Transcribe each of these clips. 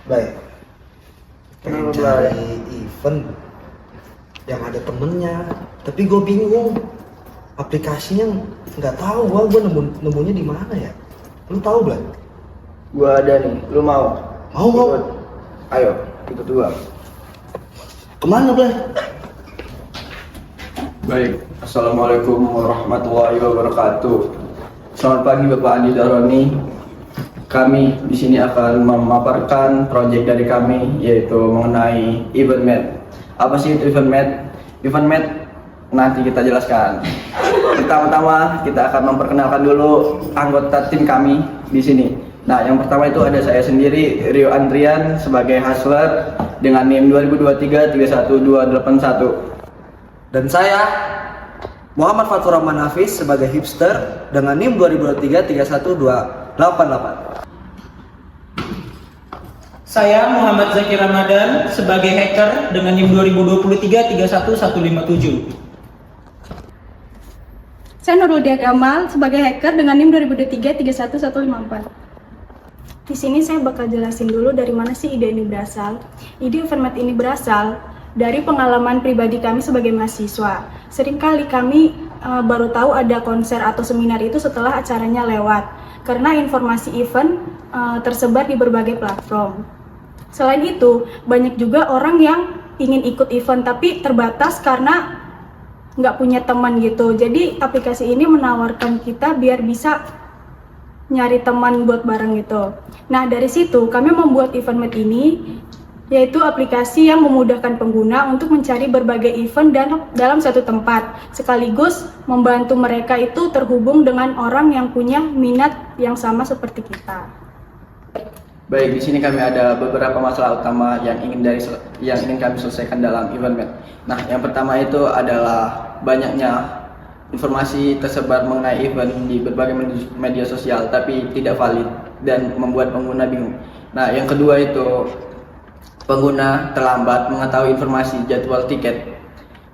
Baik, Kenapa, cari event yang ada temennya, tapi gue bingung aplikasinya nggak tahu gue nemunya di mana ya? Lu tahu Blan? Gua ada nih, lu mau? Mau. Ikut. Ayo, ikut gua. Kemana Blan? Baik, Assalamualaikum warahmatullahi wabarakatuh. Selamat pagi Bapak Andi Daroni. Kami di sini akan memaparkan proyek dari kami, yaitu mengenai EventMate. Apa sih itu EventMate? EventMate nanti kita jelaskan. Pertama-tama kita akan memperkenalkan dulu anggota tim kami di sini. Nah, yang pertama itu ada saya sendiri, Rio Andrian, sebagai hustler dengan NIM 2023-31281. Dan saya Muhammad Fatur Rahman Hafiz sebagai hipster dengan NIM 2023-31288. Saya Muhammad Zakir Ramadan sebagai hacker dengan NIM 2023-31157. Saya Nurul Dia Gamal sebagai hacker dengan NIM 2023-31154. Di sini saya bakal jelasin dulu dari mana sih ide ini berasal. Ide EventMate ini berasal dari pengalaman pribadi kami sebagai mahasiswa. Seringkali kami baru tahu ada konser atau seminar itu setelah acaranya lewat, karena informasi event tersebar di berbagai platform. Selain itu, banyak juga orang yang ingin ikut event tapi terbatas karena nggak punya teman gitu. Jadi aplikasi ini menawarkan kita biar bisa nyari teman buat bareng gitu. Nah, dari situ kami membuat EventMate ini, yaitu aplikasi yang memudahkan pengguna untuk mencari berbagai event dalam satu tempat, sekaligus membantu mereka itu terhubung dengan orang yang punya minat yang sama seperti kita. Baik, di sini kami ada beberapa masalah utama yang ingin kami selesaikan dalam EventMate. Nah, yang pertama itu adalah banyaknya informasi tersebar mengenai event di berbagai media sosial tapi tidak valid dan membuat pengguna bingung. Nah, yang kedua itu pengguna terlambat mengetahui informasi jadwal tiket,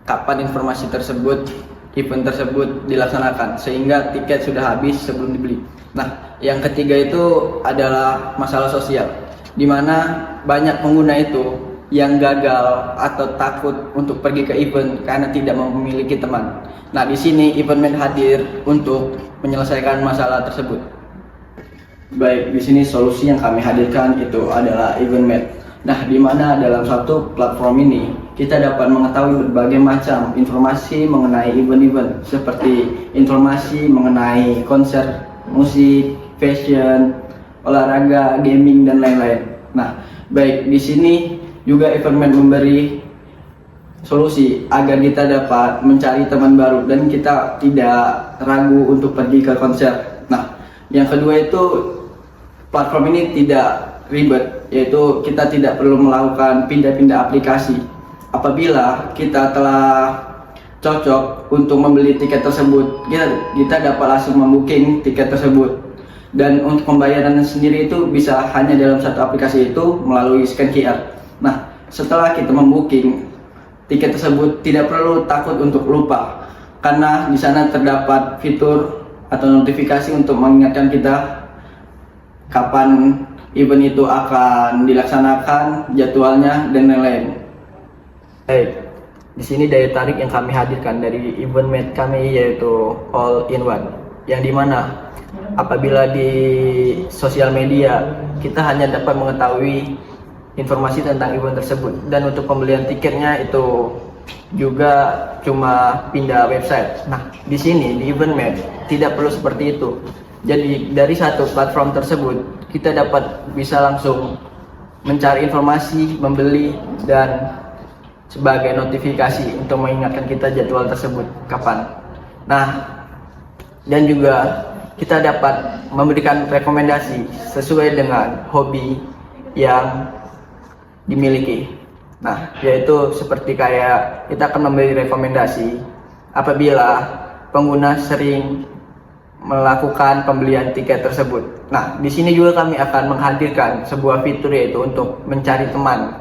kapan informasi tersebut, event tersebut dilaksanakan, sehingga tiket sudah habis sebelum dibeli. Nah, yang ketiga itu adalah masalah sosial, di mana banyak pengguna itu yang gagal atau takut untuk pergi ke event karena tidak memiliki teman. Nah, di sini EventMate hadir untuk menyelesaikan masalah tersebut. Baik, di sini solusi yang kami hadirkan itu adalah EventMate. Nah, di mana dalam satu platform ini kita dapat mengetahui berbagai macam informasi mengenai event-event, seperti informasi mengenai konser musik, fashion, olahraga, gaming, dan lain-lain. Nah, baik, di sini juga EventMate memberi solusi agar kita dapat mencari teman baru dan kita tidak ragu untuk pergi ke konser. Nah, yang kedua itu platform ini tidak ribet, yaitu kita tidak perlu melakukan pindah-pindah aplikasi. Apabila kita telah cocok untuk membeli tiket tersebut, kita dapat langsung membooking tiket tersebut. Dan untuk pembayaran sendiri itu bisa hanya dalam satu aplikasi itu melalui scan QR. Nah, setelah kita membooking tiket tersebut, tidak perlu takut untuk lupa, karena di sana terdapat fitur atau notifikasi untuk mengingatkan kita kapan event itu akan dilaksanakan, jadwalnya, dan lain-lain. Baik, di sini daya tarik yang kami hadirkan dari EventMate kami yaitu all in one, yang dimana apabila di sosial media kita hanya dapat mengetahui informasi tentang event tersebut, dan untuk pembelian tiketnya itu juga cuma pindah website. Nah, di sini di EventMate tidak perlu seperti itu. Jadi dari satu platform tersebut kita dapat bisa langsung mencari informasi, membeli, dan sebagai notifikasi untuk mengingatkan kita jadwal tersebut kapan. Nah, dan juga kita dapat memberikan rekomendasi sesuai dengan hobi yang dimiliki. Nah, yaitu seperti kayak kita akan memberi rekomendasi apabila pengguna sering melakukan pembelian tiket tersebut. Nah, di sini juga kami akan menghadirkan sebuah fitur, yaitu untuk mencari teman,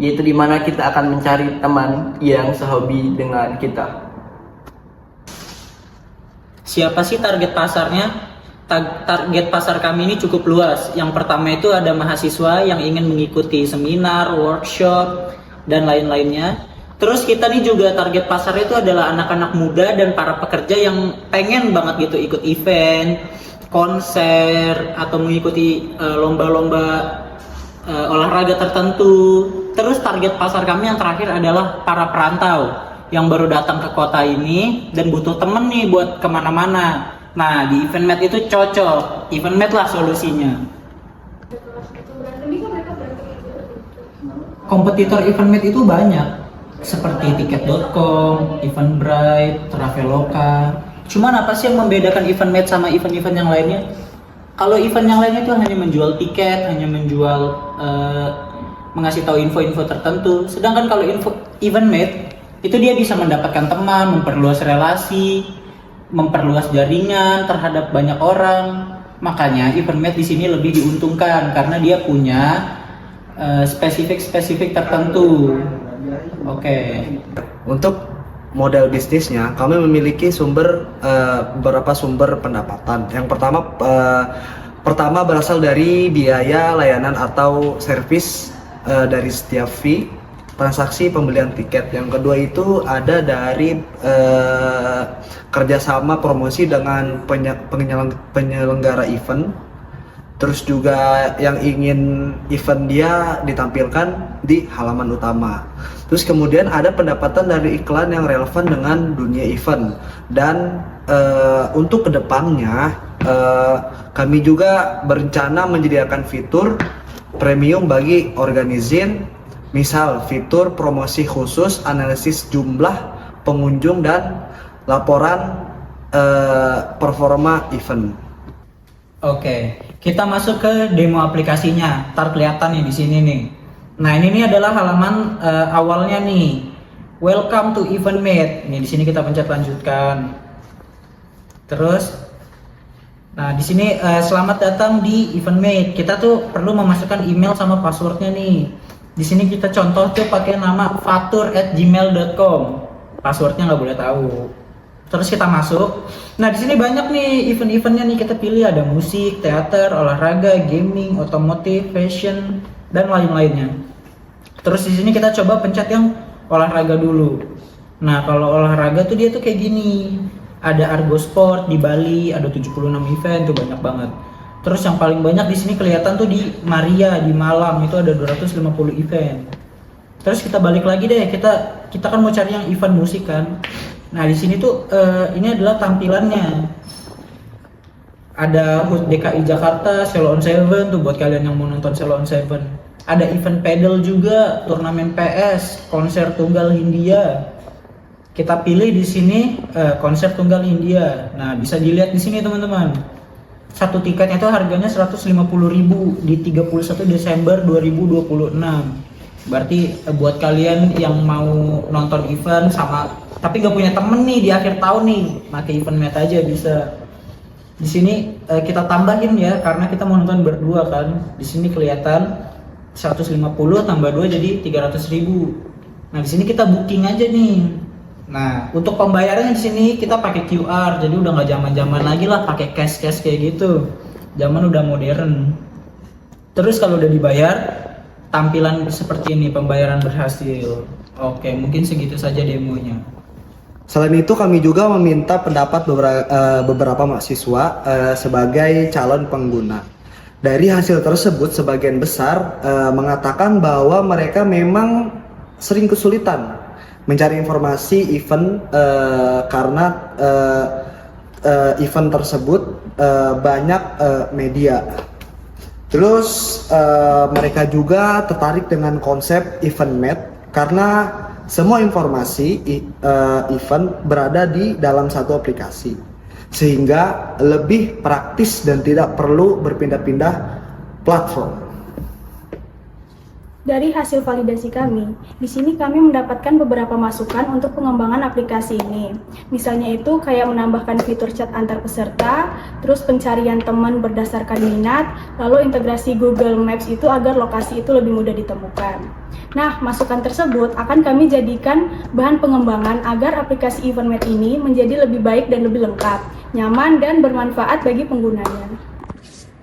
yaitu di mana kita akan mencari teman yang sehobi dengan kita. Siapa sih target pasarnya? target pasar kami ini cukup luas. Yang pertama itu ada mahasiswa yang ingin mengikuti seminar, workshop, dan lain-lainnya. Terus kita nih juga target pasar itu adalah anak-anak muda dan para pekerja yang pengen banget gitu ikut event, konser, atau mengikuti lomba-lomba olahraga tertentu. Terus target pasar kami yang terakhir adalah para perantau yang baru datang ke kota ini dan butuh temen nih buat kemana-mana. Nah, di EventMate itu cocok. EventMate lah solusinya. Kompetitor EventMate itu banyak, seperti tiket.com, Eventbrite, Traveloka. Cuman apa sih yang membedakan EventMate sama event-event yang lainnya? Kalau event yang lainnya itu hanya menjual tiket, hanya menjual mengasih tahu info-info tertentu. Sedangkan kalau EventMate itu dia bisa mendapatkan teman, memperluas relasi, memperluas jaringan terhadap banyak orang. Makanya EventMate di sini lebih diuntungkan karena dia punya spesifik tertentu. Oke. Untuk model bisnisnya, kami memiliki beberapa sumber pendapatan. Yang pertama berasal dari biaya layanan atau servis dari setiap fee transaksi pembelian tiket. Yang kedua itu ada dari kerjasama promosi dengan penyelenggara event. Terus juga yang ingin event dia ditampilkan di halaman utama. Terus kemudian ada pendapatan dari iklan yang relevan dengan dunia event. Dan untuk kedepannya kami juga berencana menyediakan fitur premium bagi organizin. Misal fitur promosi khusus, analisis jumlah pengunjung dan laporan performa event. Oke, kita masuk ke demo aplikasinya. Ntar kelihatan nih di sini nih. Nah, ini nih adalah halaman awalnya nih. Welcome to EventMate. Nih di sini kita pencet lanjutkan. Terus, nah di sini selamat datang di EventMate. Kita tuh perlu memasukkan email sama passwordnya nih. Di sini kita contoh tuh pakai nama fatur@gmail.com. Passwordnya nggak boleh tahu. Terus kita masuk. Nah di sini banyak nih event-eventnya nih, kita pilih ada musik, teater, olahraga, gaming, otomotif, fashion, dan lain-lainnya. Terus di sini kita coba pencet yang olahraga dulu. Nah kalau olahraga tuh dia tuh kayak gini. Ada Argo Sport di Bali, ada 76 event tuh, banyak banget. Terus yang paling banyak di sini kelihatan tuh di Maria di Malang, itu ada 250 event. Terus kita balik lagi deh, kita kan mau cari yang event musik kan. Nah di sini tuh ini adalah tampilannya. Ada HUT DKI Jakarta, Selo on Seven tuh buat kalian yang mau nonton Selo on Seven. Ada event pedal juga, turnamen PS, konser tunggal Hindia. Kita pilih di sini konser tunggal Hindia. Nah bisa dilihat di sini teman-teman. Satu tiketnya itu harganya 150.000 di 31 Desember 2026. Berarti buat kalian yang mau nonton event tapi nggak punya temen nih di akhir tahun nih, pakai EventMate aja bisa. Di sini kita tambahin ya, karena kita mau nonton berdua kan. Di sini kelihatan 150 tambah 2 jadi 300.000. Nah di sini kita booking aja nih. Nah untuk pembayarannya di sini kita pakai QR, jadi udah nggak zaman lagi lah pakai cash kayak gitu. Zaman udah modern. Terus kalau udah dibayar, tampilan seperti ini, pembayaran berhasil. Oke, mungkin segitu saja demonya. Selain itu kami juga meminta pendapat beberapa mahasiswa sebagai calon pengguna. Dari hasil tersebut sebagian besar mengatakan bahwa mereka memang sering kesulitan mencari informasi event karena event tersebut banyak media. Terus mereka juga tertarik dengan konsep EventMate karena semua informasi event berada di dalam satu aplikasi, sehingga lebih praktis dan tidak perlu berpindah-pindah platform. Dari hasil validasi kami, di sini kami mendapatkan beberapa masukan untuk pengembangan aplikasi ini. Misalnya itu kayak menambahkan fitur chat antar peserta, terus pencarian teman berdasarkan minat, lalu integrasi Google Maps itu agar lokasi itu lebih mudah ditemukan. Nah, masukan tersebut akan kami jadikan bahan pengembangan agar aplikasi EventMate ini menjadi lebih baik dan lebih lengkap. nyaman, dan bermanfaat bagi penggunanya.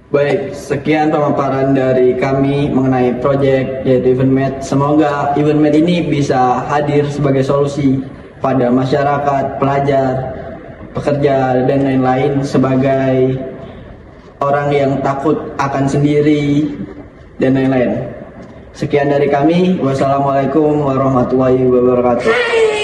Baik, sekian pemaparan dari kami mengenai proyek yaitu EventMed. Semoga EventMed ini bisa hadir sebagai solusi pada masyarakat, pelajar, pekerja, dan lain-lain sebagai orang yang takut akan sendiri dan lain-lain. Sekian dari kami. Wassalamualaikum warahmatullahi wabarakatuh.